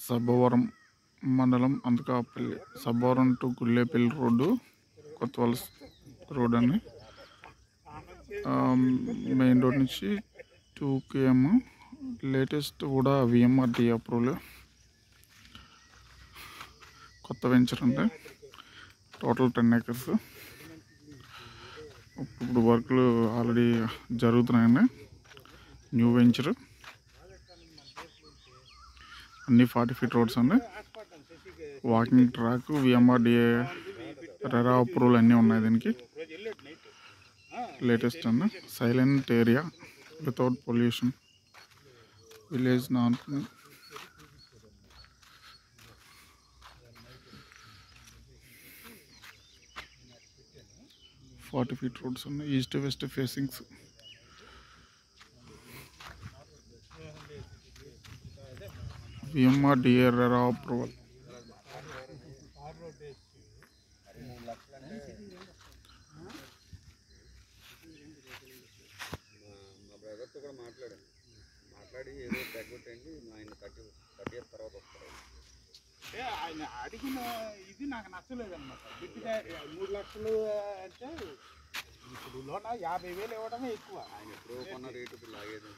సబ్బవరం మండలం Antakapalli, Sabbavaram to గుళ్ళేపల్లి road, కొత్త వలస రోడ్ అని. మెయిన్ రోడ్ నుంచి 2 km. లేటెస్ట్ కూడా VMRD అప్రూవల్, కొత్త వెంచర్ అంటే టోటల్ 10 acres. ఇప్పుడు వర్క్లు ఆల్రెడీ జరుగుతున్నాయండి. న్యూ వెంచర్, అన్ని 40 feet రోడ్స్ అండి. Walking track, VMRD RERA approval అన్నీ ఉన్నాయి దీనికి. లేటెస్ట్ అండి. Silent area, without pollution, village నాన్ 40 feet రోడ్స్ ఉన్నాయి. East west facings. VMRD RERA approval. మాట్లాడి ఏదో తగ్గొట్టండి, ఆయన 30 years తర్వాత వస్తారు. ఆయన అడిగిన ఇది నాకు నచ్చలేదన్నమాట. బిడ్డగా 3 లక్షలు అంటే ఇప్పుడు లోన 50,000 ఇవ్వడమే ఎక్కువ. ఆయన ఎప్పుడో కొన్న రేటు లాగేది.